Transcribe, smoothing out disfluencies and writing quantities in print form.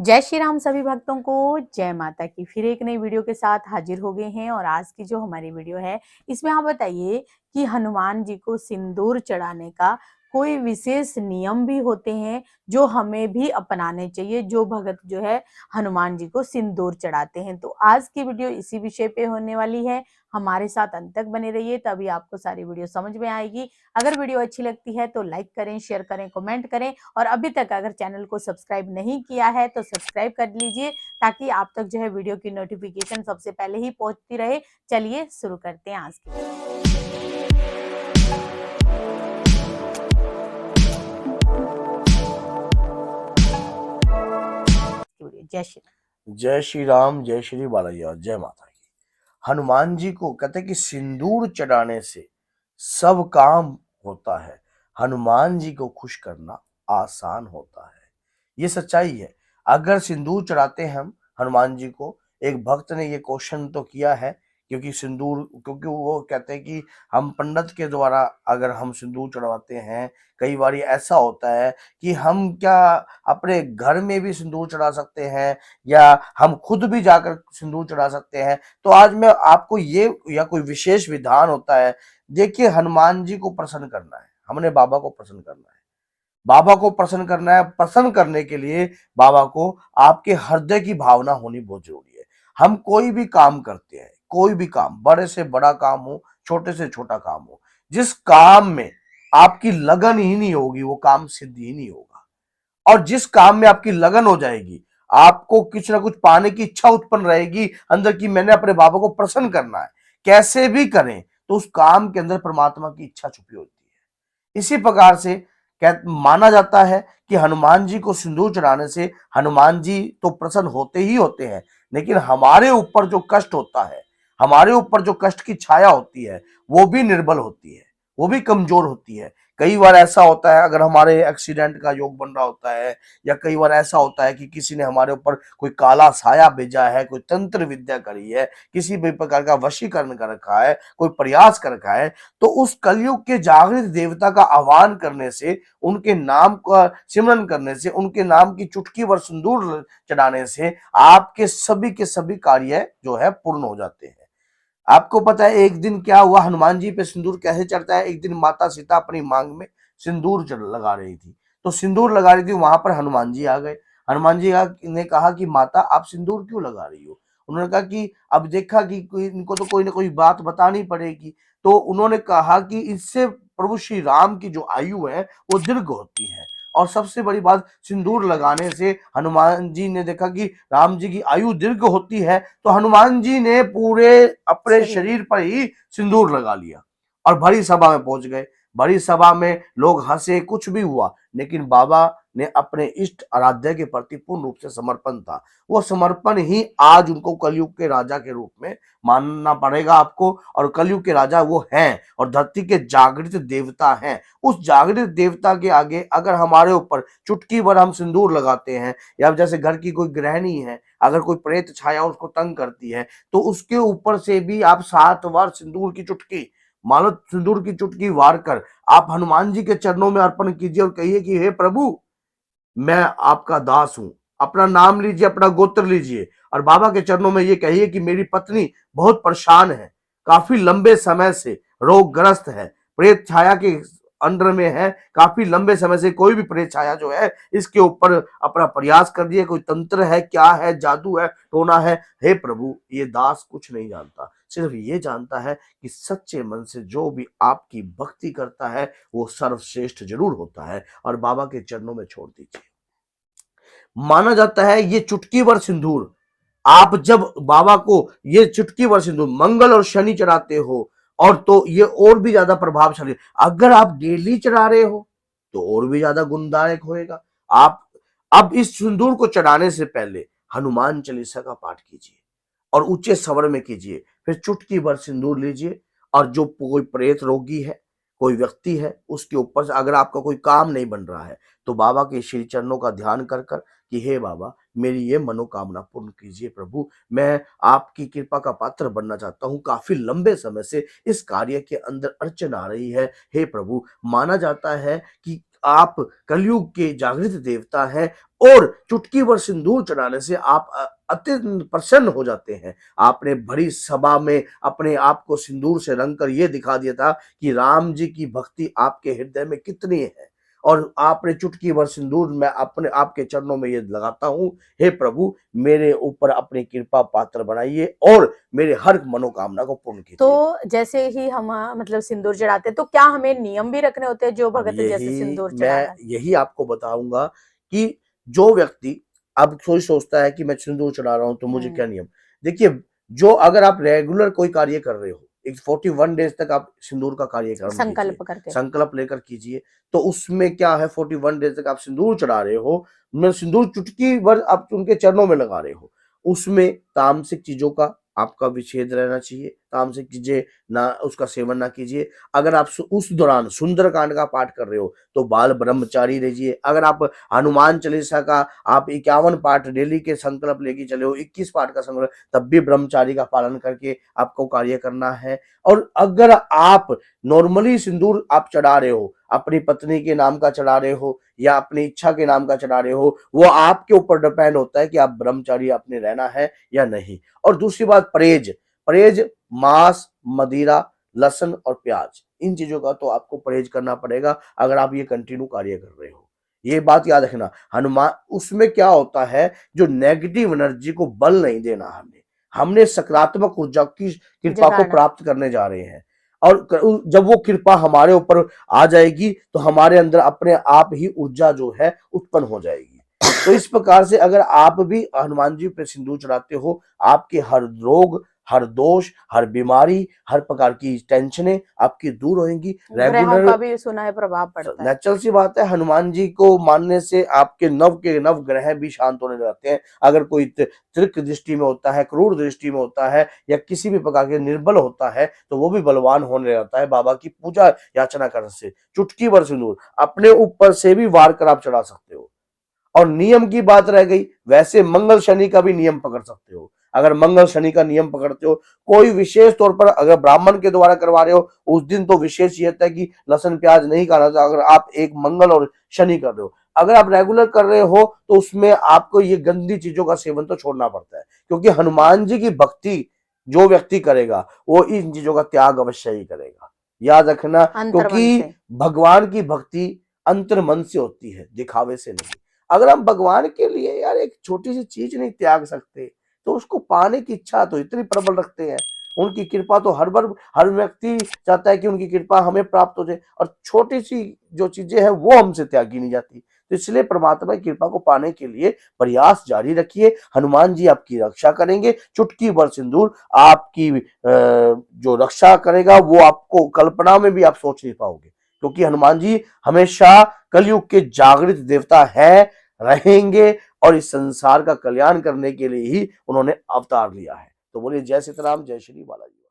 जय श्री राम सभी भक्तों को, जय माता की। फिर एक नई वीडियो के साथ हाजिर हो गए हैं और आज की जो हमारी वीडियो है इसमें आप बताइए कि हनुमान जी को सिंदूर चढ़ाने का कोई विशेष नियम भी होते हैं जो हमें भी अपनाने चाहिए, जो भगत जो है हनुमान जी को सिंदूर चढ़ाते हैं। तो आज की वीडियो इसी विषय पे होने वाली है, हमारे साथ अंत तक बने रहिए तभी आपको सारी वीडियो समझ में आएगी। अगर वीडियो अच्छी लगती है तो लाइक करें, शेयर करें, कमेंट करें और अभी तक अगर चैनल को सब्सक्राइब नहीं किया है तो सब्सक्राइब कर लीजिए ताकि आप तक जो है वीडियो की नोटिफिकेशन सबसे पहले ही पहुंचती रहे। चलिए शुरू करते हैं आज की वीडियो। जय श्री राम, जय श्री बालाजी और जय माता की। हनुमान जी को कहते हैं कि सिंदूर चढ़ाने से सब काम होता है। हनुमान जी को खुश करना आसान होता है, ये सच्चाई है। अगर सिंदूर चढ़ाते हैं हम हनुमान जी को, एक भक्त ने ये क्वेश्चन तो किया है, क्योंकि वो कहते हैं कि हम पंडित के द्वारा अगर हम सिंदूर चढ़वाते हैं, कई बार ऐसा होता है कि हम क्या अपने घर में भी सिंदूर चढ़ा सकते हैं या हम खुद भी जाकर सिंदूर चढ़ा सकते हैं। तो आज मैं आपको ये या कोई विशेष विधान होता है। देखिए, हनुमान जी को प्रसन्न करना है, हमने बाबा को प्रसन्न करना है। बाबा को प्रसन्न करना है। प्रसन्न करने के लिए बाबा को आपके हृदय की भावना होनी बहुत जरूरी है। हम कोई भी काम करते हैं, कोई भी काम, बड़े से बड़ा काम हो, छोटे से छोटा काम हो, जिस काम में आपकी लगन ही नहीं होगी वो काम सिद्ध ही नहीं होगा। और जिस काम में आपकी लगन हो जाएगी, आपको कुछ ना कुछ पाने की इच्छा उत्पन्न रहेगी अंदर की, मैंने अपने बाबा को प्रसन्न करना है, कैसे भी करें, तो उस काम के अंदर परमात्मा की इच्छा छुपी होती है। इसी प्रकार से माना जाता है कि हनुमान जी को सिंदूर चढ़ाने से हनुमान जी तो प्रसन्न होते ही होते हैं, लेकिन हमारे ऊपर जो कष्ट होता है, हमारे ऊपर जो कष्ट की छाया होती है, वो भी निर्बल होती है, वो भी कमजोर होती है। कई बार ऐसा होता है, अगर हमारे एक्सीडेंट का योग बन रहा होता है, या कई बार ऐसा होता है कि किसी ने हमारे ऊपर कोई काला साया भेजा है, कोई तंत्र विद्या करी है, किसी भी प्रकार का वशीकरण कर रखा है, कोई प्रयास कर रखा है, तो उस कलयुग के जागृत देवता का आह्वान करने से, उनके नाम का सिमरन करने से, उनके नाम की चुटकी भर सिंदूर चढ़ाने से आपके सभी के सभी कार्य जो है पूर्ण हो जाते हैं। आपको पता है एक दिन क्या हुआ, हनुमान जी पे सिंदूर कैसे चढ़ता है। एक दिन माता सीता अपनी मांग में सिंदूर लगा रही थी, तो सिंदूर लगा रही थी, वहां पर हनुमान जी आ गए। हनुमान जी ने कहा कि माता आप सिंदूर क्यों लगा रही हो। उन्होंने कहा कि अब देखा कि इनको तो कोई ना कोई बात बतानी पड़ेगी। तो उन्होंने कहा कि इससे प्रभु श्री राम की जो आयु है वो दीर्घ होती है, और सबसे बड़ी बात, सिंदूर लगाने से हनुमान जी ने देखा कि राम जी की आयु दीर्घ होती है, तो हनुमान जी ने पूरे अपने शरीर पर ही सिंदूर लगा लिया और भरी सभा में पहुंच गए। बड़ी सभा में लोग हंसे, कुछ भी हुआ, लेकिन बाबा ने अपने इष्ट आराध्य के प्रति पूर्ण रूप से समर्पण था। वो समर्पण ही आज उनको कलयुग के राजा के रूप में मानना पड़ेगा आपको, और कलयुग के राजा वो हैं और धरती के जागृत देवता हैं। उस जागृत देवता के आगे अगर हमारे ऊपर चुटकी भर हम सिंदूर लगाते हैं, या जैसे घर की कोई गृहिणी है, अगर कोई प्रेत छाया उसको तंग करती है, तो उसके ऊपर से भी आप 7 बार सिंदूर की चुटकी, मानो सिंदूर की चुटकी वार कर आप हनुमान जी के चरणों में अर्पण कीजिए और कहिए कि हे प्रभु, मैं आपका दास हूं। अपना नाम लीजिए, अपना गोत्र लीजिए और बाबा के चरणों में ये कहिए कि मेरी पत्नी बहुत परेशान है, काफी लंबे समय से रोगग्रस्त है, प्रेत छाया के अंडर में है, काफी लंबे समय से कोई भी प्रेत छाया जो है इसके ऊपर अपना प्रयास कर दिए, कोई तंत्र है, क्या है, जादू है, टोना है। हे प्रभु, ये दास कुछ नहीं जानता, सिर्फ ये जानता है कि सच्चे मन से जो भी आपकी भक्ति करता है वो सर्वश्रेष्ठ जरूर होता है, और बाबा के चरणों में छोड़ दीजिए। माना जाता है ये चुटकी भर सिंदूर, आप जब बाबा को ये चुटकी भर सिंदूर मंगल और शनि चढ़ाते हो, और तो ये और भी ज्यादा प्रभावशाली। अगर आप डेली चढ़ा रहे हो तो और भी ज्यादा गुणदायक होएगा। आप अब इस सिंदूर को चढ़ाने से पहले हनुमान चालीसा का पाठ कीजिए और ऊंचे स्वर में कीजिए, फिर चुटकी भर सिंदूर लीजिए, और जो कोई प्रेत रोगी है, कोई व्यक्ति है, उसके ऊपर से अगर आपका कोई काम नहीं बन रहा है तो बाबा के श्री चरणों का ध्यान कर कर कि हे बाबा, मेरी ये मनोकामना पूर्ण कीजिए प्रभु, मैं आपकी कृपा का पात्र बनना चाहता हूँ, काफी लंबे समय से इस कार्य के अंदर अड़चन आ रही है। हे प्रभु, माना जाता है कि आप कलयुग के जागृत देवता हैं और चुटकी भर सिंदूर चढ़ाने से आप अत्यंत प्रसन्न हो जाते हैं। आपने बड़ी सभा में अपने आप को सिंदूर से रंग कर यह दिखा दिया था कि राम जी की भक्ति आपके हृदय में कितनी है, और आपने चुटकी भर सिंदूर मैं अपने आपके चरणों में ये लगाता हूं, हे प्रभु मेरे ऊपर अपनी कृपा पात्र बनाइए और मेरे हर मनोकामना को पूर्ण कीजिए। तो जैसे ही हम मतलब सिंदूर चढ़ाते हैं, तो क्या हमें नियम भी रखने होते हैं जो अब भगत जैसे सिंदूर चढ़ा मैं रहा है? यही आपको बताऊंगा कि जो व्यक्ति अब कोई सोचता है कि मैं सिंदूर चढ़ा रहा हूं तो मुझे क्या नियम, देखिए जो अगर आप रेगुलर कोई कार्य कर रहे हो, एक 41 डेज तक आप सिंदूर का कार्यक्रम कीजिए, संकल्प करके। संकल्प लेकर कीजिए, तो उसमें क्या है 41 डेज तक आप सिंदूर चढ़ा रहे हो, मैं सिंदूर चुटकी भर आप उनके चरणों में लगा रहे हो, उसमें तामसिक चीजों का आपका विच्छेद रहना चाहिए, तामसिक चीजें ना उसका सेवन ना कीजिए। अगर आप उस दौरान सुंदरकांड का पाठ कर रहे हो तो बाल ब्रह्मचारी रहिए। अगर आप हनुमान चालीसा का आप 51 पाठ डेली के संकल्प लेके चले हो, 21 पाठ का संकल्प, तब भी ब्रह्मचारी का पालन करके आपको कार्य करना है। और अगर आप नॉर्मली सिंदूर आप चढ़ा रहे हो, अपनी पत्नी के नाम का चढ़ा रहे हो या अपनी इच्छा के नाम का चढ़ा रहे हो, वो आपके ऊपर डिपेंड होता है कि आप ब्रह्मचारी आपने रहना है या नहीं। और दूसरी बात परहेज, परहेज मांस, मदिरा, लहसुन और प्याज, इन चीजों का तो आपको परहेज करना पड़ेगा अगर आप ये कंटिन्यू कार्य कर रहे हो। ये बात याद रखना, हनुमान उसमें क्या होता है, जो नेगेटिव एनर्जी को बल नहीं देना, हमने सकारात्मक ऊर्जा की कृपा को प्राप्त करने जा रहे हैं। और जब वो कृपा हमारे ऊपर आ जाएगी तो हमारे अंदर अपने आप ही ऊर्जा जो है उत्पन्न हो जाएगी। तो इस प्रकार से अगर आप भी हनुमान जी पे सिंदूर चढ़ाते हो, आपके हर रोग, हर दोष, हर बीमारी, हर प्रकार की टेंशनें आपकी दूर होंगी। ग्रहों का भी सुना है प्रभाव पड़ता है। नेचुरल सी बात है, हनुमान जी को मानने से आपके नव के नव ग्रह भी शांत होने लगते हैं। अगर कोई त्रिक दृष्टि में होता है, क्रूर दृष्टि में होता है या किसी भी प्रकार के निर्बल होता है तो वो भी बलवान होने लगता है बाबा की पूजा याचना करने से। चुटकी भर सिंदूर अपने ऊपर से भी वार कर आप चढ़ा सकते हो। और नियम की बात रह गई, वैसे मंगल शनि का भी नियम पकड़ सकते हो। अगर मंगल शनि का नियम पकड़ते हो, कोई विशेष तौर पर अगर ब्राह्मण के द्वारा करवा रहे हो, उस दिन तो विशेष ये है कि लहसुन प्याज नहीं खाना चाहिए। अगर आप एक मंगल और शनि कर रहे हो, अगर आप रेगुलर कर रहे हो तो उसमें आपको ये गंदी चीजों का सेवन तो छोड़ना पड़ता है, क्योंकि हनुमान जी की भक्ति जो व्यक्ति करेगा वो इन चीजों का त्याग अवश्य ही करेगा। याद रखना, क्योंकि भगवान की भक्ति अंतर मन से होती है, दिखावे से नहीं। अगर हम भगवान के लिए यार एक छोटी सी चीज नहीं त्याग सकते तो उसको पाने की इच्छा तो इतनी प्रबल रखते हैं। उनकी कृपा तो हर बार हर व्यक्ति चाहता है कि उनकी कृपा हमें प्राप्त हो जाए, और छोटी सी जो चीजें हैं वो हमसे त्यागी नहीं जाती। तो इसलिए परमात्मा की कृपा को पाने के लिए प्रयास जारी रखिए। हनुमान जी आपकी रक्षा करेंगे। चुटकी भर सिंदूर आपकी जो रक्षा करेगा वो आपको कल्पना में भी आप सोच नहीं पाओगे, क्योंकि हनुमान जी हमेशा कलयुग के जागृत देवता है, रहेंगे, और इस संसार का कल्याण करने के लिए ही उन्होंने अवतार लिया है। तो बोलिए जय सीताराम, जय श्री बालाजी।